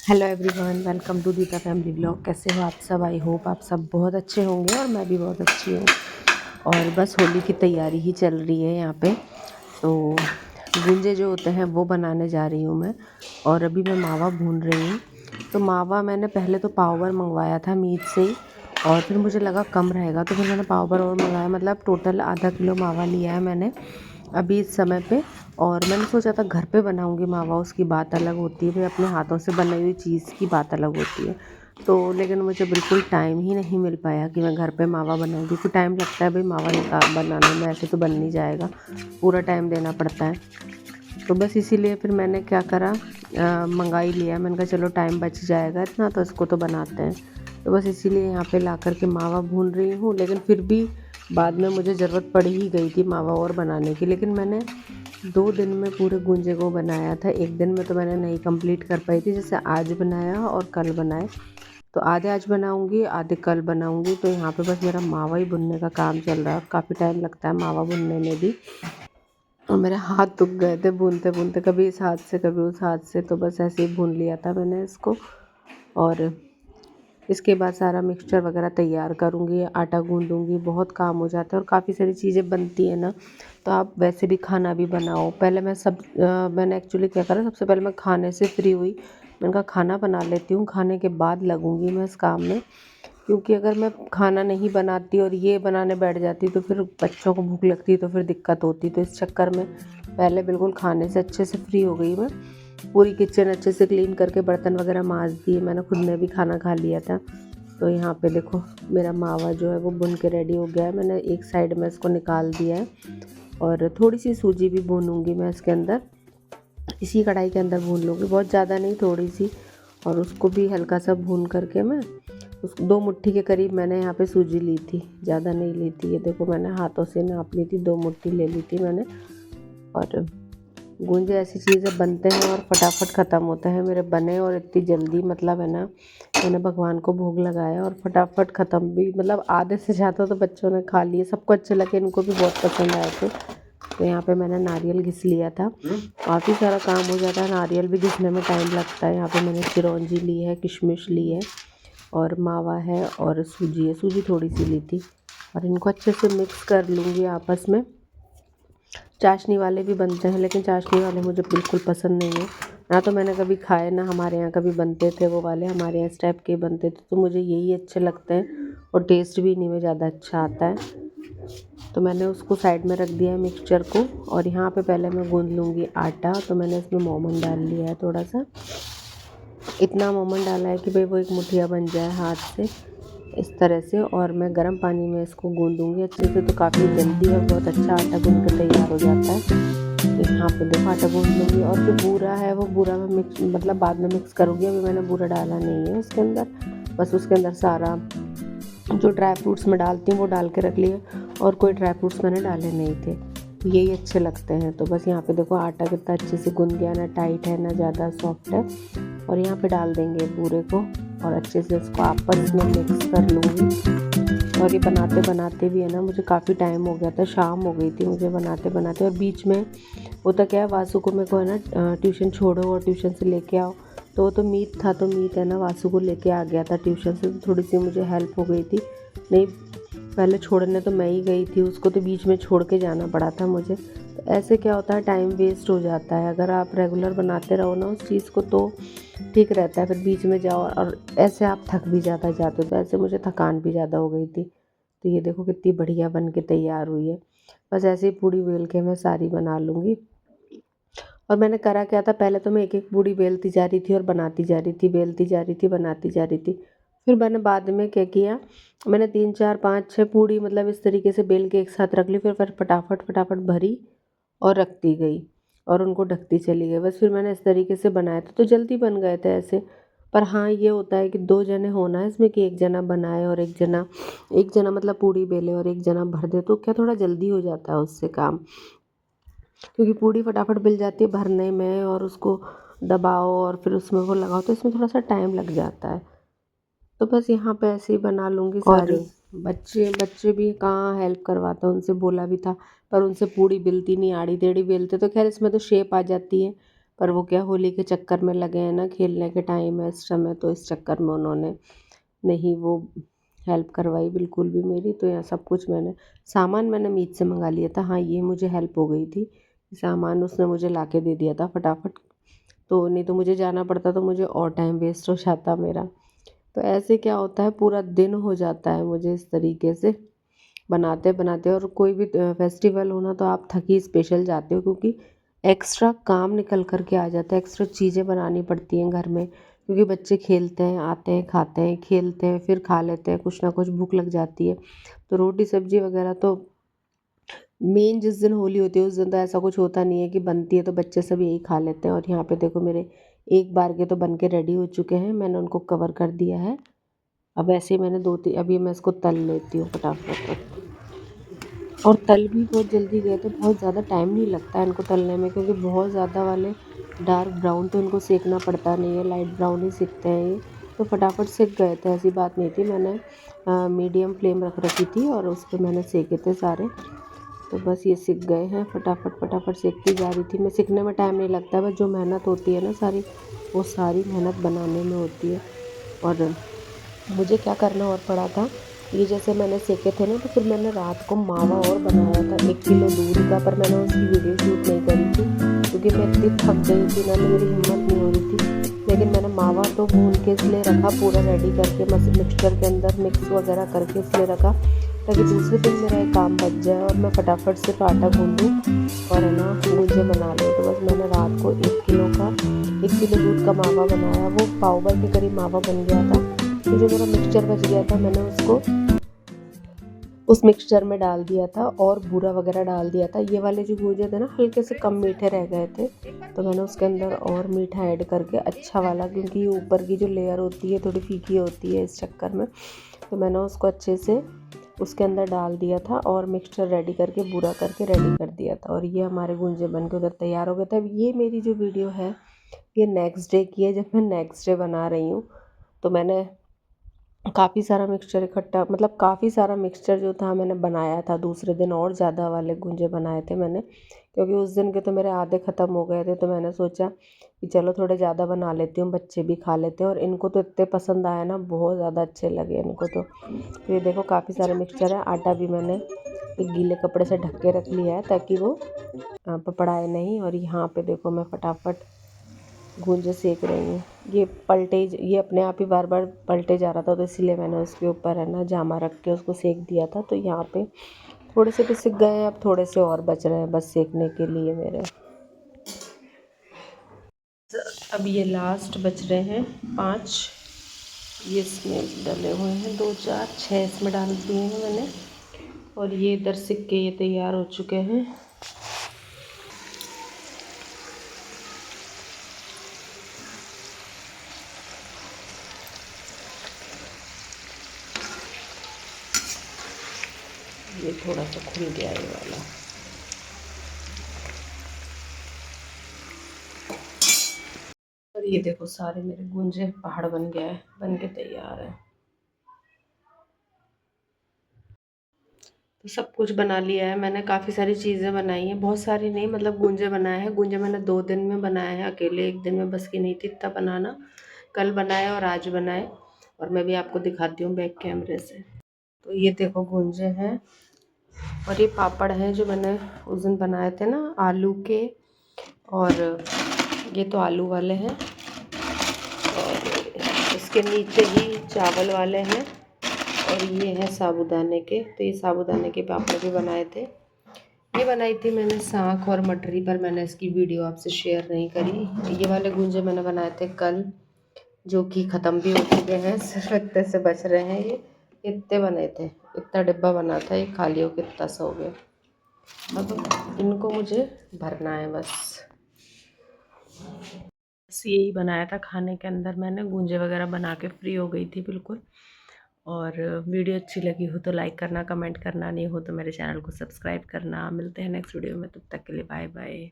Hello everyone, welcome to Deepa family blog. कैसे हो आप सब? आई होप आप सब बहुत अच्छे होंगे और मैं भी बहुत अच्छी हूँ। और बस होली की तैयारी ही चल रही है यहाँ पे। तो गुंजे जो होते हैं वो बनाने जा रही हूँ मैं। और अभी मैं मावा भून रही हूँ। तो मावा मैंने पहले तो पाव भर मंगवाया था मीट से ही, और फिर मुझे लगा कम रहेगा तो फिर मैंने पाव भर और मंगाया। मतलब टोटल आधा किलो मावा लिया है मैंने अभी इस समय पे। और मैंने सोचा था घर पे बनाऊंगी मावा, उसकी बात अलग होती है भाई, अपने हाथों से बनाई हुई चीज़ की बात अलग होती है। तो लेकिन मुझे बिल्कुल टाइम ही नहीं मिल पाया कि मैं घर पे मावा बनाऊँ, क्योंकि टाइम लगता है भाई मावा बनाने में। ऐसे तो बन नहीं जाएगा, पूरा टाइम देना पड़ता है। तो बस इसीलिए फिर मैंने क्या करा, मंगा ही लिया। मैंने कहा चलो टाइम बच जाएगा इतना, तो इसको तो बनाते हैं। तो बस इसीलिए यहाँ पे ला कर के मावा भून रही हूँ। लेकिन फिर भी बाद में मुझे ज़रूरत पड़ ही गई थी मावा और बनाने की। लेकिन मैंने 2 दिन में पूरे गूंजे को बनाया था। एक दिन में तो मैंने नहीं कंप्लीट कर पाई थी, जैसे आज बनाया और कल बनाए। तो आधे आज बनाऊंगी, आधे कल बनाऊंगी। तो यहाँ पे बस मेरा मावा ही भुनने का काम चल रहा है। काफ़ी टाइम लगता है मावा भुनने में भी, और मेरे हाथ दुख गए थे भूनते भूनते, कभी इस हाथ से कभी उस हाथ से। तो बस ऐसे ही भून लिया था मैंने इसको। और इसके बाद सारा मिक्सचर वगैरह तैयार करूँगी, आटा गूँदूँगी। बहुत काम हो जाता है और काफ़ी सारी चीज़ें बनती है ना। तो आप वैसे भी खाना भी बनाओ। पहले मैंने एक्चुअली क्या करा, सबसे पहले मैं खाने से फ्री हुई। मैंने कहा खाना बना लेती हूँ, खाने के बाद लगूँगी मैं इस काम में। क्योंकि अगर मैं खाना नहीं बनाती और ये बनाने बैठ जाती तो फिर बच्चों को भूख लगती, तो फिर दिक्कत होती। तो इस चक्कर में पहले बिल्कुल खाने से अच्छे से फ्री हो गई मैं। पूरी किचन अच्छे से क्लीन करके बर्तन वगैरह मांज दिए मैंने, खुद ने भी खाना खा लिया था। तो यहाँ पे देखो मेरा मावा जो है वो भुन के रेडी हो गया है। मैंने एक साइड में इसको निकाल दिया है। और थोड़ी सी सूजी भी भूनूंगी मैं इसके अंदर, इसी कढ़ाई के अंदर भून लूँगी, बहुत ज़्यादा नहीं, थोड़ी सी। और उसको भी हल्का सा भून करके मैं उस 2 मुट्ठी के करीब मैंने यहाँ पे सूजी ली थी, ज़्यादा नहीं ली थी। ये देखो मैंने हाथों से नाप ली थी, 2 मुट्ठी ले ली थी मैंने। और गूंजे ऐसी चीज़ें बनते हैं और फटाफट ख़त्म होते हैं मेरे बने, और इतनी जल्दी, मतलब है ना, मैंने भगवान को भोग लगाया और फटाफट ख़त्म भी। मतलब आधे से ज़्यादा तो बच्चों ने खा लिए, सबको अच्छे लगे, इनको भी बहुत पसंद आए थे। तो यहाँ पे मैंने नारियल घिस लिया था। काफ़ी सारा काम हो जाता है, नारियल भी घिसने में टाइम लगता है। यहाँ पे मैंने चिरौंजी ली है, किशमिश ली है, और मावा है, और सूजी है। सूजी थोड़ी सी ली थी। और इनको अच्छे से मिक्स कर लूँगी आपस में। चाशनी वाले भी बनते हैं, लेकिन चाशनी वाले मुझे बिल्कुल पसंद नहीं है। ना तो मैंने कभी खाए, ना हमारे यहाँ कभी बनते थे वो वाले। हमारे यहाँ इस टाइप के बनते थे, तो मुझे यही अच्छे लगते हैं। और टेस्ट भी इन्हीं में ज़्यादा अच्छा आता है। तो मैंने उसको साइड में रख दिया है मिक्सचर को। और यहाँ पे पहले मैं गूँध लूँगी आटा। तो मैंने इसमें मोमन डाल लिया है थोड़ा सा, इतना मोमन डाला है कि भाई वो एक मुठिया बन जाए हाथ से, इस तरह से। और मैं गर्म पानी में इसको गूँधूँगी अच्छे से। तो काफ़ी जल्दी और बहुत अच्छा आटा गूँध कर तैयार हो जाता है। तो यहाँ पे देखो आटा गूँध लूँगी। और जो बूरा है वो बूरा में मिक्स, मतलब बाद में मिक्स करूँगी। अभी मैंने बूरा डाला नहीं है इसके अंदर। बस उसके अंदर सारा जो ड्राई फ्रूट्स मैं डालती हूँ वो डाल के रख लिए, और कोई ड्राई फ्रूट्स मैंने डाले नहीं थे। यही अच्छे लगते हैं। तो बस यहाँ पे देखो आटा कितना अच्छे से गूँध गया, ना टाइट है ना ज़्यादा सॉफ्ट है। और यहाँ पे डाल देंगे बूरे को, और अच्छे से इसको आपस में मिक्स कर लूँगी। और ये बनाते बनाते भी है ना, मुझे काफ़ी टाइम हो गया था, शाम हो गई थी मुझे बनाते बनाते। और बीच में होता क्या है, वासु को मेरे को है ना ट्यूशन छोड़ो और ट्यूशन से लेके आओ। तो वो तो मीत था, तो मीत है ना वासु को लेके आ गया था ट्यूशन से। तो थोड़ी सी मुझे हेल्प हो गई थी। नहीं, पहले छोड़ने तो मैं ही गई थी उसको, तो बीच में छोड़ के जाना पड़ा था मुझे। तो ऐसे क्या होता है, टाइम वेस्ट हो जाता है। अगर आप रेगुलर बनाते रहो ना उस चीज़ को तो ठीक रहता है। फिर बीच में जाओ और ऐसे आप थक भी ज़्यादा जाते हो। तो ऐसे मुझे थकान भी ज़्यादा हो गई थी। तो ये देखो कितनी बढ़िया बन के तैयार हुई है। बस ऐसे ही पूड़ी बेल के मैं सारी बना लूँगी। और मैंने करा क्या था, पहले तो मैं एक एक पूड़ी बेलती जा रही थी और बनाती जा रही थी, बेलती जा रही थी, बनाती जा रही थी। फिर मैंने बाद में क्या किया, मैंने 3 4 5 6 पूड़ी मतलब इस तरीके से बेल के एक साथ रख ली। फिर फटाफट फटाफट भरी और रखती गई, और उनको ढकती चली गई। बस फिर मैंने इस तरीके से बनाया था, तो जल्दी बन गए थे ऐसे। पर हाँ, ये होता है कि 2 जने होना है इसमें, कि एक जना बनाए और एक जना मतलब पूड़ी बेले और एक जना भर दे, तो क्या थोड़ा जल्दी हो जाता है उससे काम। क्योंकि पूड़ी फटाफट मिल जाती है भरने में, और उसको दबाओ और फिर उसमें वो लगाओ, तो इसमें थोड़ा सा टाइम लग जाता है। तो बस यहाँ पे ऐसे ही बना लूँगी सारी। और बच्चे बच्चे भी कहाँ हेल्प करवाता, उनसे बोला भी था, पर उनसे पूड़ी बेलती नहीं, आड़ी टेढ़ी बेलते। तो खैर इसमें तो शेप आ जाती है, पर वो क्या होली के चक्कर में लगे हैं ना, खेलने के टाइम है इस समय, तो इस चक्कर में उन्होंने नहीं वो हेल्प करवाई बिल्कुल भी मेरी। तो यहाँ सब कुछ सामान मैंने मीत से मंगा लिया था। हाँ, ये मुझे हेल्प हो गई थी, सामान उसने मुझे ला के दे दिया था फटाफट, तो नहीं तो मुझे जाना पड़ता तो मुझे और टाइम वेस्ट हो जाता मेरा। तो ऐसे क्या होता है, पूरा दिन हो जाता है मुझे इस तरीके से बनाते बनाते। और कोई भी फेस्टिवल होना तो आप थकी स्पेशल जाते हो, क्योंकि एक्स्ट्रा काम निकल कर के आ जाता है, एक्स्ट्रा चीज़ें बनानी पड़ती हैं घर में, क्योंकि बच्चे खेलते हैं, आते हैं, खाते हैं, खेलते हैं, फिर खा लेते हैं, कुछ ना कुछ भूख लग जाती है। तो रोटी सब्जी वगैरह तो मेन जिस दिन होली होती है उस दिन तो ऐसा कुछ होता नहीं है कि बनती है तो बच्चे सब यही खा लेते हैं। और यहाँ पे देखो मेरे एक बार के तो बन के रेडी हो चुके हैं, मैंने उनको कवर कर दिया है। अब ऐसे ही मैंने दो तीन, अभी मैं इसको तल लेती हूँ फटाफट। और तल भी बहुत जल्दी गए थे, बहुत ज़्यादा टाइम नहीं लगता है इनको तलने में, क्योंकि बहुत ज़्यादा वाले डार्क ब्राउन तो इनको सेकना पड़ता नहीं है, लाइट ब्राउन ही सेकते हैं ये। तो फटाफट सेक गए थे, ऐसी बात नहीं थी। मैंने मीडियम फ्लेम रख रखी थी और उस पर मैंने सेके थे सारे। तो बस ये सिक गए हैं, फटाफट फटाफट सेकती जा रही थी मैं। सीखने में टाइम नहीं लगता है, बस जो मेहनत होती है ना सारी, वो सारी मेहनत बनाने में होती है। और मुझे क्या करना और पड़ा था, ये जैसे मैंने सेके थे ना, तो फिर मैंने रात को मावा और बनाया था 1 किलो दूध का, पर मैंने उसकी वीडियो शूट नहीं करी थी क्योंकि मैं इतनी थक गई थी ना, मेरी हिम्मत नहीं हो रही थी। लेकिन मैंने मावा तो भून के इसलिए रखा, पूरा रेडी करके मिक्सचर के अंदर मिक्स वगैरह करके इसलिए रखा ताकि दूसरे दिन मेरा एक काम बच जाए और मैं फटाफट सिर्फ आटा गूँध दूँ और है ना गुंजे बना लूँ। तो बस मैंने रात को 1 किलो दूध का मावा बनाया, वो पाव भर के करीब मावा बन गया था। तो जो मेरा मिक्सचर बच गया था, मैंने उसको उस मिक्सचर में डाल दिया था और बूरा वगैरह डाल दिया था। ये वाले जो गूंजे थे ना, हल्के से कम मीठे रह गए थे, तो मैंने उसके अंदर और मीठा ऐड करके अच्छा वाला, क्योंकि ऊपर की जो लेयर होती है थोड़ी फीकी होती है इस चक्कर में, तो मैंने उसको अच्छे से उसके अंदर डाल दिया था और मिक्सचर रेडी करके बूरा करके रेडी कर दिया था। और ये हमारे गूंजे बन के उधर तैयार हो गए थे। अब ये मेरी जो वीडियो है ये नेक्स्ट डे की है, जब मैं नेक्स्ट डे बना रही हूँ। तो मैंने काफ़ी सारा मिक्सचर इकट्ठा, मतलब काफ़ी सारा मिक्सचर जो था मैंने बनाया था दूसरे दिन, और ज़्यादा वाले गुंजे बनाए थे मैंने, क्योंकि उस दिन के तो मेरे आधे ख़त्म हो गए थे। तो मैंने सोचा कि चलो थोड़े ज़्यादा बना लेती हूँ, बच्चे भी खा लेते हैं। और इनको तो इतने पसंद आया ना, बहुत ज़्यादा अच्छे लगे इनको तो। ये देखो काफ़ी सारा मिक्सचर है। आटा भी मैंने एक गीले कपड़े से ढक के रख लिया है ताकि वो पपड़ाए नहीं। और यहाँ पे देखो मैं फटाफट गूंजे सेक रही हूँ। ये अपने आप ही बार बार पलटे जा रहा था, तो इसलिए मैंने उसके ऊपर है ना जामा रख के उसको सेक दिया था। तो यहाँ पे थोड़े से तो सिक गए हैं, अब थोड़े से और बच रहे हैं बस सेकने के लिए मेरे। अब ये लास्ट बच रहे हैं 5, ये इसमें डले हुए हैं 2 4 6 इसमें डाल दिए हैं मैंने। और ये इधर सिक के ये तैयार हो चुके हैं। ये थोड़ा सा खुल गया ये वाला। और ये देखो सारे मेरे गुंजे पहाड़ बन गया है, बन के तैयार है। तो सब कुछ बना लिया है मैंने, काफ़ी सारी चीज़ें बनाई हैं, बहुत सारी नहीं, मतलब गुंजे बनाए हैं। गुंजे मैंने 2 दिन में बनाए हैं, अकेले एक दिन में बस की नहीं थी इतना बनाना। कल बनाए और आज बनाए, और मैं भी आपको दिखाती हूँ बैक कैमरे से। तो ये देखो गुंजे हैं, और ये पापड़ हैं जो मैंने उस दिन बनाए थे ना आलू के, और ये तो आलू वाले हैं, और इसके नीचे ही चावल वाले हैं, और ये हैं साबूदाने के। तो ये साबूदाने के पापड़ भी बनाए थे। ये बनाई थी मैंने साग और मटरी, पर मैंने इसकी वीडियो आपसे शेयर नहीं करी। ये वाले गुंजे मैंने बनाए थे कल, जो कि ख़त्म भी हो चुके हैं, सिर्फ इतने से बच रहे हैं। ये इतने बने थे, इतना डिब्बा बना था, ये खाली होकर इतना सा हो गया। अब इनको मुझे भरना है बस यही बनाया था खाने के अंदर मैंने। गूंजे वगैरह बना के फ्री हो गई थी बिल्कुल। और वीडियो अच्छी लगी हो तो लाइक करना, कमेंट करना, नहीं हो तो मेरे चैनल को सब्सक्राइब करना। मिलते हैं नेक्स्ट वीडियो में, तब तक के लिए बाय बाय।